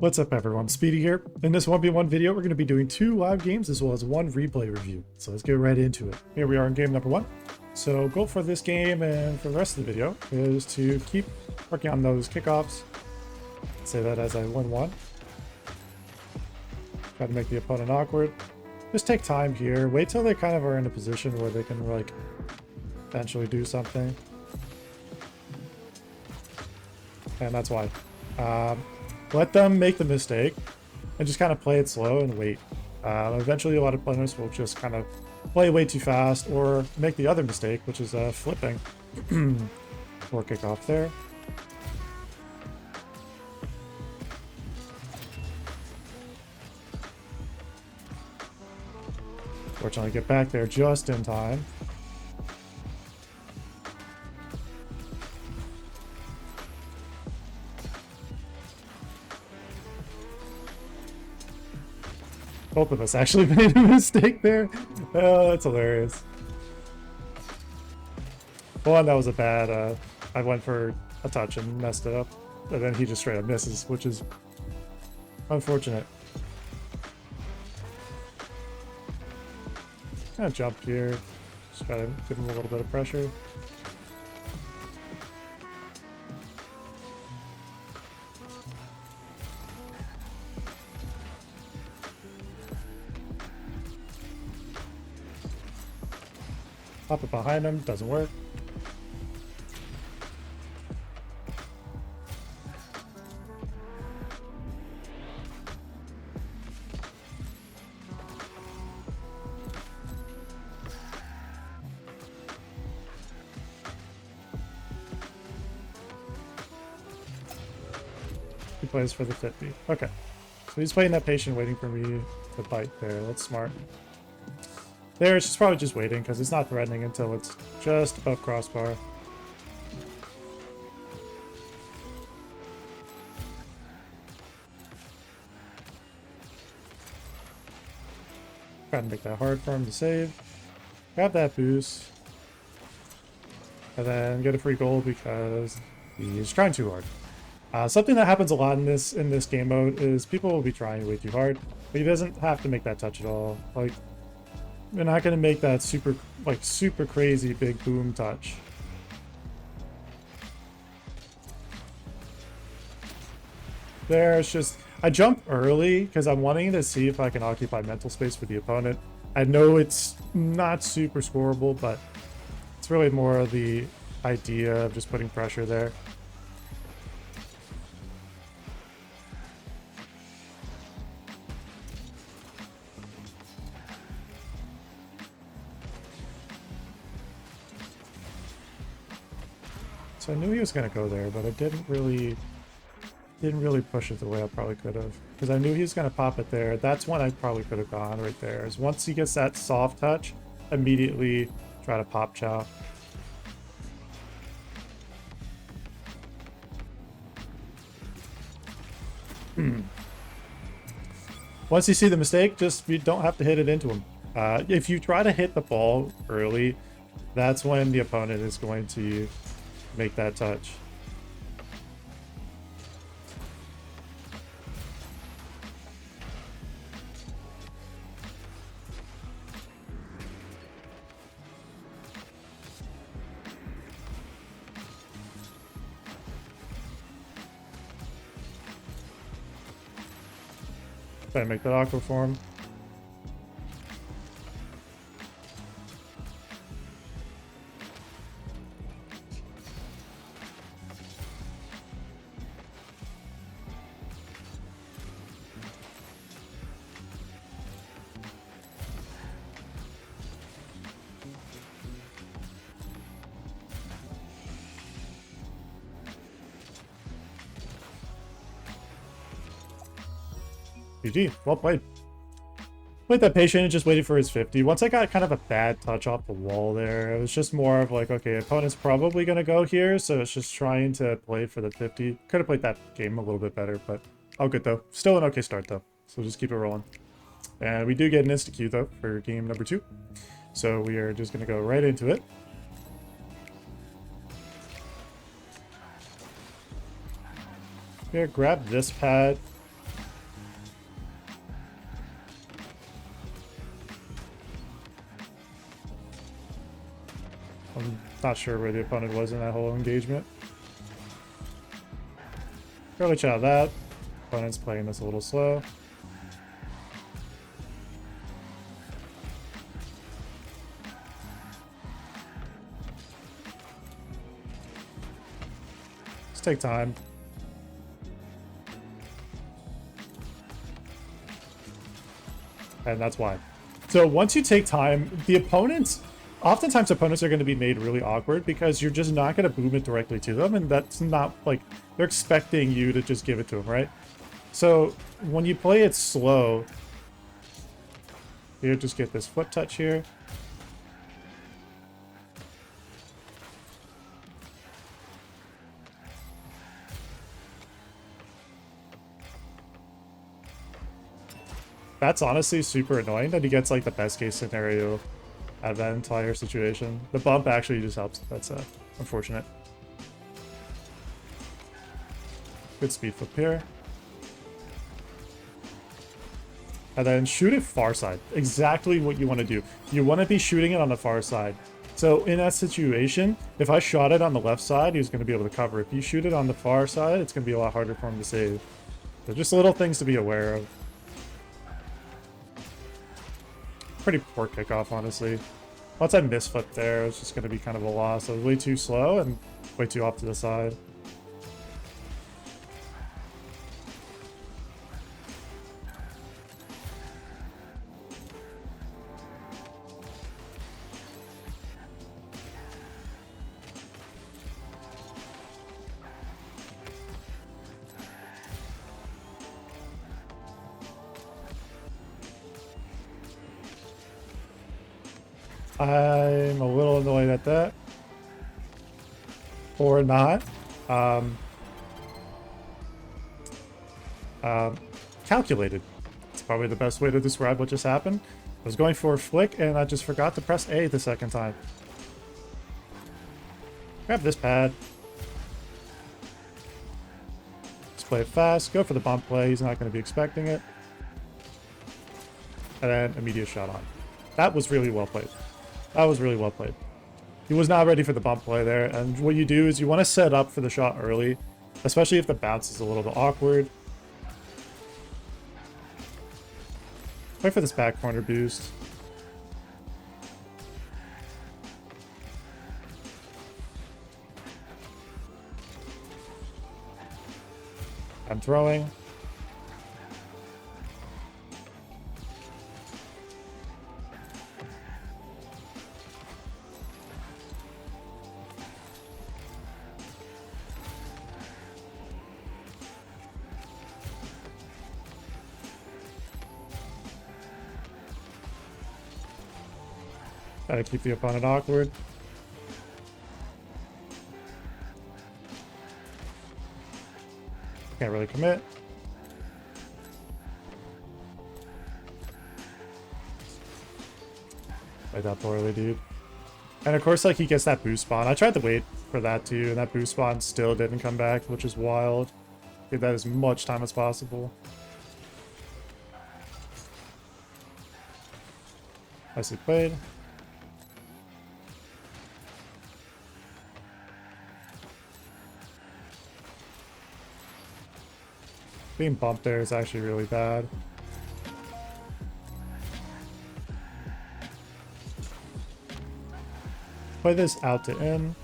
What's up everyone, Speedy here. In this 1v1 video, we're going to be doing 2 live games as well as 1 replay review. So let's get right into it. Here we are in game number 1. So goal for this game and for the rest of the video is to keep working on those kickoffs. Say that as I win one. Try to make the opponent awkward. Just take time here. Wait till they kind of are in a position where they can like eventually do something. And that's why. Let them make the mistake and just kind of play it slow and wait. Eventually a lot of players will just kind of play way too fast or make the other mistake, which is flipping. Or kick off there. Fortunately get back there just in time. Both of us actually made a mistake there. Oh, that's hilarious. One, that was a bad, I went for a touch and messed it up. And then he just straight up misses, which is unfortunate. Kind of jumped here. Just try to give him a little bit of pressure. Pop it behind him, doesn't work. He plays for the 50. Okay. So he's playing that patient, waiting for me to bite there. That's smart. There, she's probably just waiting because it's not threatening until it's just above crossbar. Trying to make that hard for him to save. Grab that boost. And then get a free goal because he's trying too hard. Something that happens a lot in this game mode is people will be trying way too hard, but he doesn't have to make that touch at all. Like, you're not going to make that super crazy big boom touch. There's just, I jump early because I'm wanting to see if I can occupy mental space for the opponent. I know it's not super scoreable, but it's really more of the idea of just putting pressure there. So I knew he was going to go there, but I didn't really push it the way I probably could have. Because I knew he was going to pop it there. That's when I probably could have gone right there. Is once he gets that soft touch, immediately try to pop chow. Once you see the mistake, you don't have to hit it into him. If you try to hit the ball early, that's when the opponent is going to make that touch. Try to make that awkward for him. GG, well played. Played that patient and just waited for his 50. Once I got kind of a bad touch off the wall there, it was just more of like, okay, opponent's probably going to go here, so it's just trying to play for the 50. Could have played that game a little bit better, but all good though. Still an okay start though, so just keep it rolling. And we do get an insta-queue though for game number 2. So we are just going to go right into it. Here, grab this pad. I'm not sure where the opponent was in that whole engagement. Early shot of that. Opponent's playing this a little slow. Just take time. And that's why. So once you take time, the opponents, oftentimes opponents are going to be made really awkward because you're just not going to boom it directly to them, and that's not like, they're expecting you to just give it to them, right? So when you play it slow, you just get this foot touch here. That's honestly super annoying that he gets like the best case scenario out of that entire situation. The bump actually just helps. That's unfortunate. Good speed flip here. And then shoot it far side. Exactly what you want to do. You want to be shooting it on the far side. So in that situation, if I shot it on the left side, he's going to be able to cover. If you shoot it on the far side, it's going to be a lot harder for him to save. So just little things to be aware of. Pretty poor kickoff, honestly. Once I misflipped there, it was just going to be kind of a loss. I was way too slow and way too off to the side. I'm a little annoyed at that. Or not. Calculated. It's probably the best way to describe what just happened. I was going for a flick and I just forgot to press A the second time. Grab this pad. Just play it fast. Go for the bump play. He's not going to be expecting it. And then immediate shot on. That was really well played. That was really well played. He was not ready for the bump play there. And what you do is you want to set up for the shot early, especially if the bounce is a little bit awkward. Wait for this back corner boost. I'm throwing. Gotta keep the opponent awkward. Can't really commit. Played that poorly, dude. And of course, like, he gets that boost spawn. I tried to wait for that too, and that boost spawn still didn't come back, which is wild. Give that as much time as possible. Nicely played. Being bumped there is actually really bad. Play this out to in.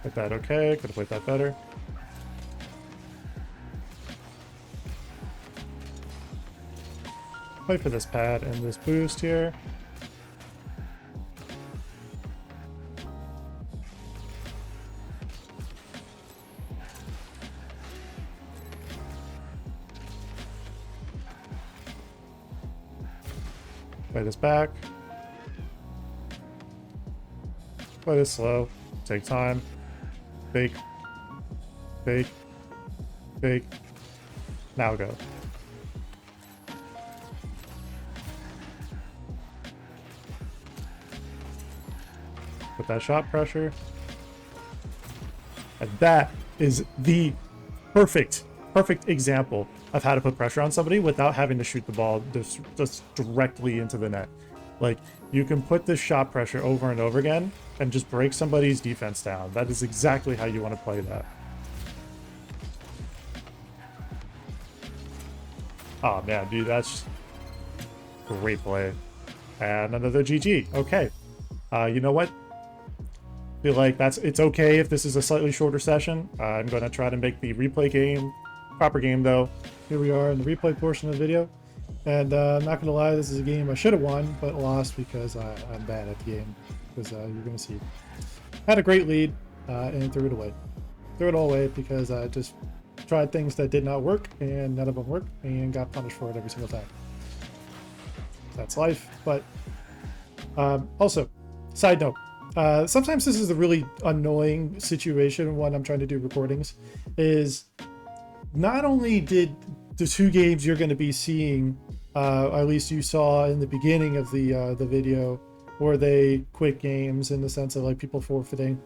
Hit that okay. Could have played that better. Wait for this pad and this boost here. Play this back. Play this slow. Take time. Bake. Bake. Bake. Now go. Put that shot pressure. And that is the perfect example of how to put pressure on somebody without having to shoot the ball just directly into the net. Like, you can put this shot pressure over and over again and just break somebody's defense down. That is exactly how you want to play that. Oh man, dude, that's great play. And another GG. Okay. You know what? Feel like it's okay if this is a slightly shorter session. I'm going to try to make the replay game proper game though. Here we are in the replay portion of the video. And I'm not going to lie, this is a game I should have won, but lost because I'm bad at the game. Because you're going to see. Had a great lead and threw it away. Threw it all away because I just tried things that did not work and none of them worked and got punished for it every single time. That's life. But also, side note, sometimes this is a really annoying situation when I'm trying to do recordings, is not only did the 2 games you're going to be seeing, at least you saw in the beginning of the video, were they quick games in the sense of like people forfeiting.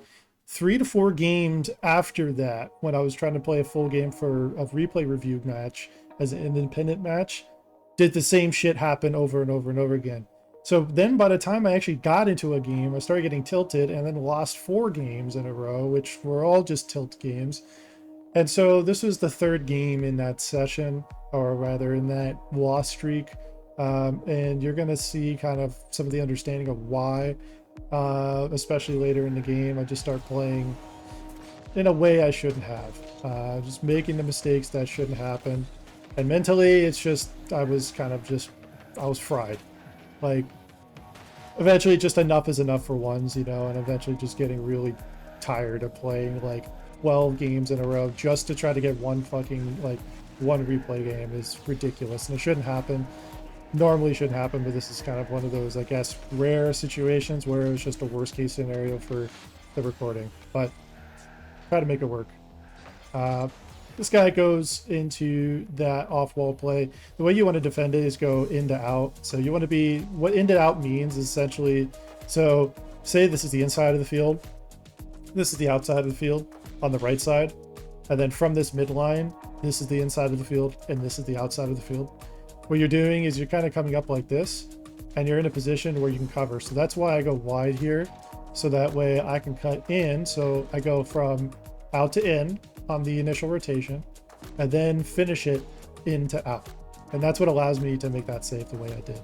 3 to 4 games after that, when I was trying to play a full game for a replay review match as an independent match, did the same shit happen over and over and over again. So then by the time I actually got into a game, I started getting tilted and then lost 4 games in a row, which were all just tilt games. And so this was the 3rd game in that session, or rather in that loss streak. And you're going to see kind of some of the understanding of why, especially later in the game, I just start playing in a way I shouldn't have. Just making the mistakes that shouldn't happen. And mentally, it's just, I was fried. Like, eventually just enough is enough for ones, you know, and eventually just getting really tired of playing like 12 games in a row just to try to get one replay game is ridiculous, and it shouldn't happen. Normally shouldn't happen, but this is kind of one of those, I guess, rare situations where it was just a worst case scenario for the recording, but try to make it work. This guy goes into that off-wall play. The way you want to defend it is go in to out. So you want to be, what in to out means is essentially, so say this is the inside of the field, this is the outside of the field on the right side, and then from this midline, this is the inside of the field, and this is the outside of the field. What you're doing is you're kind of coming up like this, and you're in a position where you can cover. So that's why I go wide here, so that way I can cut in. So I go from out to in on the initial rotation, and then finish it in to out. And that's what allows me to make that save the way I did.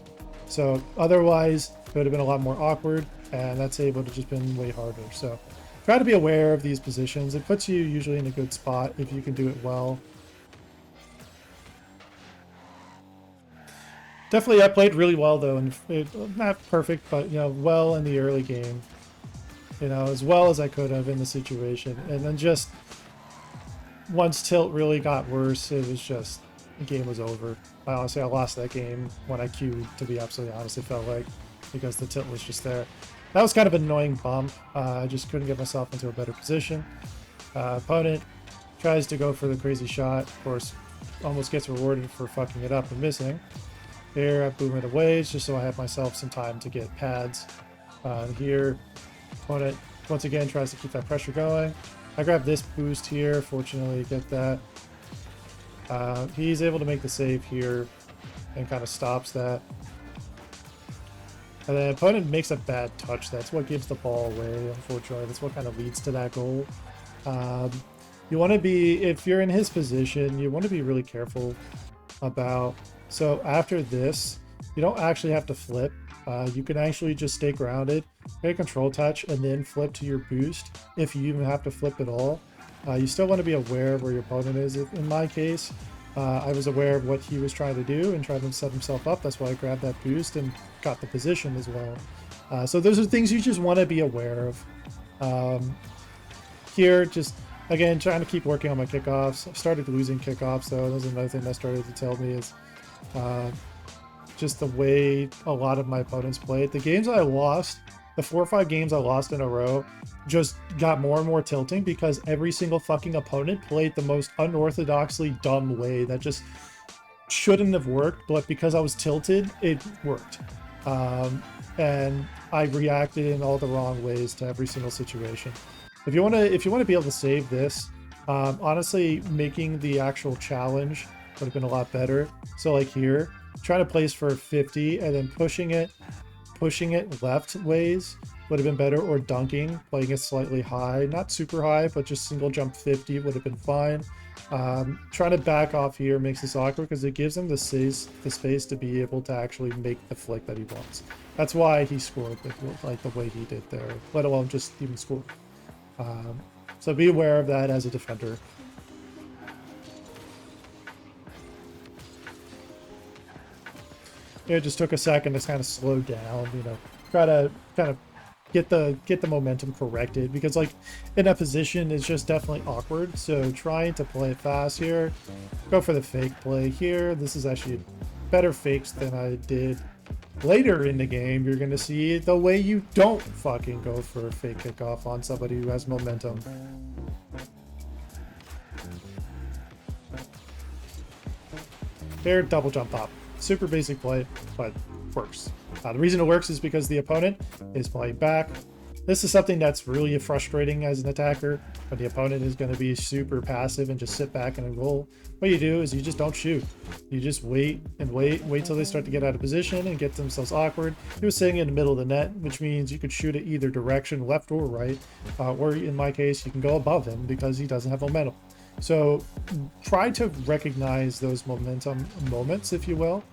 So otherwise, it would have been a lot more awkward, and that save would have just been way harder. So try to be aware of these positions. It puts you usually in a good spot if you can do it well. Definitely, I played really well though, and not perfect, but you know, well in the early game. You know, as well as I could have in the situation, and then just once tilt really got worse, it was just, the game was over. Honestly, I lost that game when I queued, to be absolutely honest, it felt like, because the tilt was just there. That was kind of an annoying bump. I just couldn't get myself into a better position. Opponent tries to go for the crazy shot, of course, almost gets rewarded for fucking it up and missing. Here, I boom it away, just so I have myself some time to get pads. Here, opponent, once again, tries to keep that pressure going. I grab this boost here, fortunately get that. He's able to make the save here and kind of stops that. And then opponent makes a bad touch. That's what gives the ball away, unfortunately. That's what kind of leads to that goal. You want to be, if you're in his position, you want to be really careful about, so after this, you don't actually have to flip. You can actually just stay grounded, get a control touch, and then flip to your boost if you even have to flip at all. You still want to be aware of where your opponent is. In my case, I was aware of what he was trying to do and tried to set himself up. That's why I grabbed that boost and got the position as well. So those are things you just want to be aware of. Here, just, again, trying to keep working on my kickoffs. I started losing kickoffs, though. That was another thing that started to tell me is just the way a lot of my opponents played. The games I lost, the 4 or 5 games I lost in a row, just got more and more tilting because every single fucking opponent played the most unorthodoxly dumb way that just shouldn't have worked, but because I was tilted, it worked. And I reacted in all the wrong ways to every single situation. If you want to be able to save this, honestly, making the actual challenge would have been a lot better. So like here, trying to place for 50 and then pushing it pushing it left ways would have been better, or dunking, playing it slightly high, not super high, but just single jump 50 would have been fine. Trying to back off here makes this awkward because it gives him the space to be able to actually make the flick that he wants. That's why he scored like the way he did there, let alone just even score. So be aware of that as a defender. It just took a second to kind of slow down, you know, try to kind of get the momentum corrected, because like in that position is just definitely awkward. So trying to play it fast here, go for the fake play here. This is actually better fakes than I did later in the game. You're going to see the way you don't fucking go for a fake kickoff on somebody who has momentum. There, double jump pop. Super basic play, but works. The reason it works is because the opponent is playing back. This is something that's really frustrating as an attacker, but the opponent is going to be super passive and just sit back and roll. What you do is you just don't shoot. You just wait and wait till they start to get out of position and get themselves awkward. He was sitting in the middle of the net, which means you could shoot it either direction, left or right, or in my case, you can go above him because he doesn't have momentum. So try to recognize those momentum moments, if you will,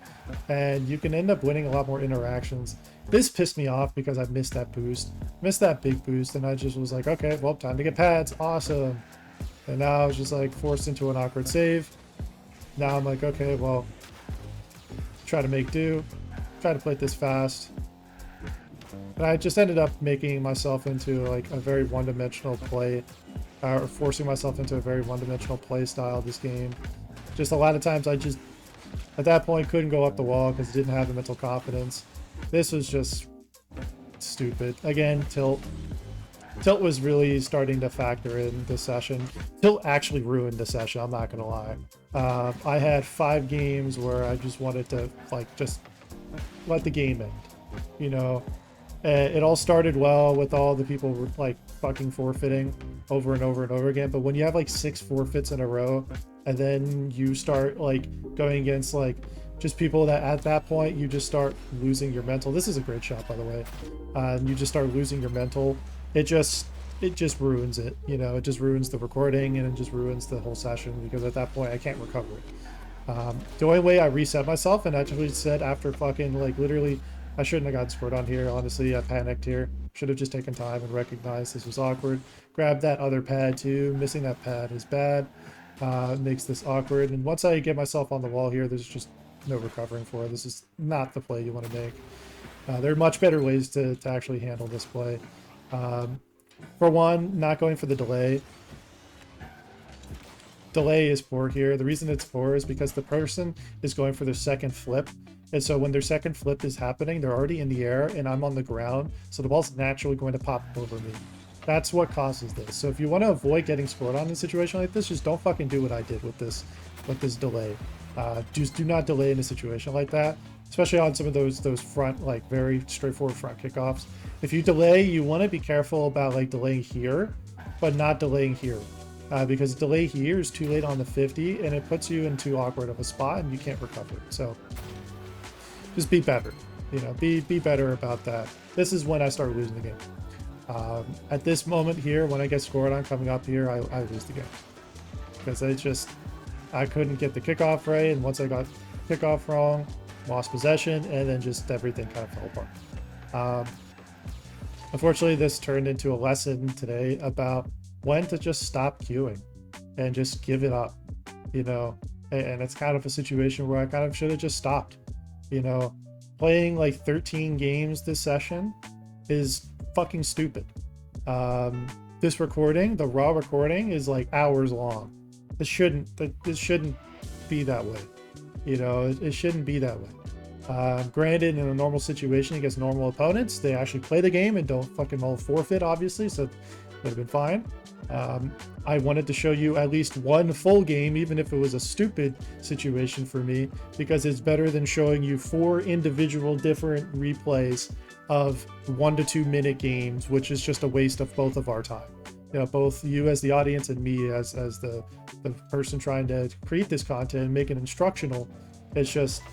and you can end up winning a lot more interactions. This pissed me off because I missed that boost, missed that big boost, and I just was like, okay, well, time to get pads. Awesome. And now I was just like forced into an awkward save. Now I'm like, okay, well, try to make do, try to play this fast. And I just ended up making myself into like a very one-dimensional play, or forcing myself into a very one-dimensional play style this game. Just a lot of times I just, at that point, couldn't go up the wall because I didn't have the mental confidence. This was just stupid. Again, tilt. Tilt was really starting to factor in this session. Tilt actually ruined the session, I'm not gonna lie. I had 5 games where I just wanted to like just let the game end, you know. It all started well with all the people like fucking forfeiting over and over and over again, but when you have like 6 forfeits in a row and then you start like going against like just people that at that point you just start losing your mental. This is a great shot, by the way. You just start losing your mental. It just ruins it, you know. It just ruins the recording and it just ruins the whole session, because at that point I can't recover it. The only way I reset myself, and actually said after fucking like literally, I shouldn't have gotten scored on here, honestly. I panicked here. Should have just taken time and recognized this was awkward. Grab that other pad too. Missing that pad is bad. Makes this awkward. And once I get myself on the wall here, there's just no recovering for it. This is not the play you want to make. There are much better ways to actually handle this play. For one, not going for the delay. Delay is poor here. The reason it's poor is because the person is going for their second flip. And so when their second flip is happening, they're already in the air and I'm on the ground. So the ball's naturally going to pop over me. That's what causes this. So if you want to avoid getting scored on in a situation like this, just don't fucking do what I did with this delay. Just do not delay in a situation like that, especially on some of those front, like very straightforward front kickoffs. If you delay, you want to be careful about like delaying here, but not delaying here. Because delay here is too late on the 50 and it puts you in too awkward of a spot and you can't recover. So just be better, you know, be better about that. This is when I start losing the game. At this moment here, when I get scored on coming up here, I lose the game. Because I couldn't get the kickoff right, and once I got kickoff wrong, lost possession, and then just everything kind of fell apart. Unfortunately, this turned into a lesson today about when to just stop queuing and just give it up, you know. And it's kind of a situation where I kind of should have just stopped. You know, playing like 13 games this session is fucking stupid. This recording, the raw recording, is like hours long. This shouldn't be that way. You know, it shouldn't be that way. Granted, in a normal situation against normal opponents, they actually play the game and don't fucking all forfeit, obviously, so it would have been fine. I wanted to show you at least one full game, even if it was a stupid situation for me, because it's better than showing you 4 individual different replays of 1 to 2 minute games, which is just a waste of both of our time. You know, both you as the audience and me as the person trying to create this content and make it instructional. It's just,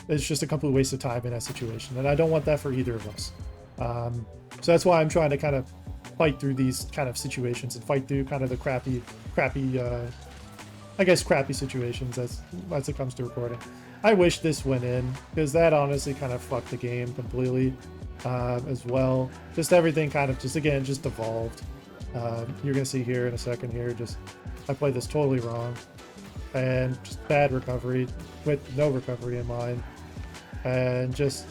it's just a complete waste of time in that situation, and I don't want that for either of us. So that's why I'm trying to kind of fight through these kind of situations and fight through kind of the crappy I guess crappy situations as it comes to recording. I wish this went in, because that honestly kind of fucked the game completely as well. Just everything kind of just evolved. You're gonna see here in a second here, just I played this totally wrong and just bad recovery with no recovery in mind, and just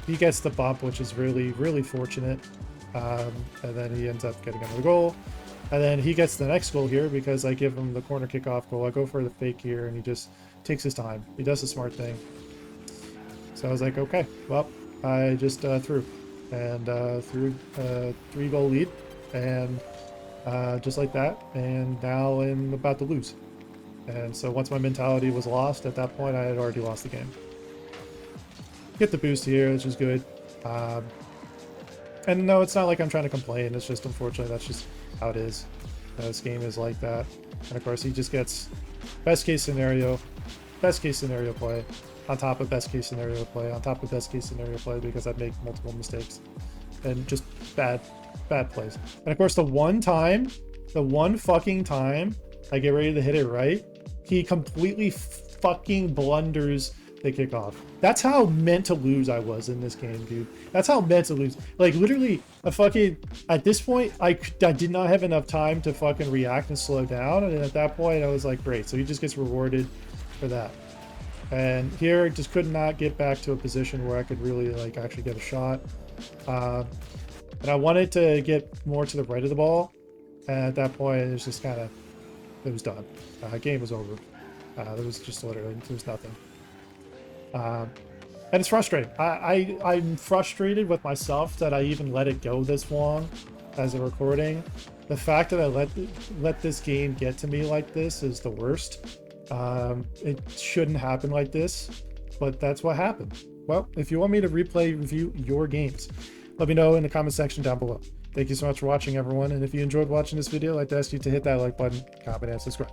he gets the bump, which is really fortunate, and then he ends up getting another goal. And then he gets the next goal here because I give him the corner kickoff goal. I go for the fake here, and he just takes his time. He does the smart thing. So I was like, okay, well, I just threw. And threw a 3-goal lead. And just like that. And now I'm about to lose. And so once my mentality was lost, at that point, I had already lost the game. Get the boost here, which is good. And no, it's not like I'm trying to complain. It's just, unfortunately, that's just how it is. This game is like that. And of course, he just gets best case scenario play on top of best case scenario play on top of best case scenario play, because I make multiple mistakes and just bad plays. And of course, the one fucking time I get ready to hit it right, he completely fucking blunders the kickoff. That's how meant to lose I was in this game, dude. That's how meant to lose. Like, literally, at this point, I did not have enough time to fucking react and slow down. And at that point, I was like, great. So he just gets rewarded for that. And here, just could not get back to a position where I could really, like, actually get a shot. And I wanted to get more to the right of the ball. And at that point, it was just kind of, it was done. Game was over. There was just literally, there was nothing. And it's frustrating. I'm frustrated with myself that I even let it go this long as a recording. The fact that I let this game get to me like this is the worst. It shouldn't happen like this, but that's what happened. Well, if you want me to review your games, let me know in the comment section down below. Thank you so much for watching, everyone, and if you enjoyed watching this video, I'd like to ask you to hit that like button, comment, and subscribe.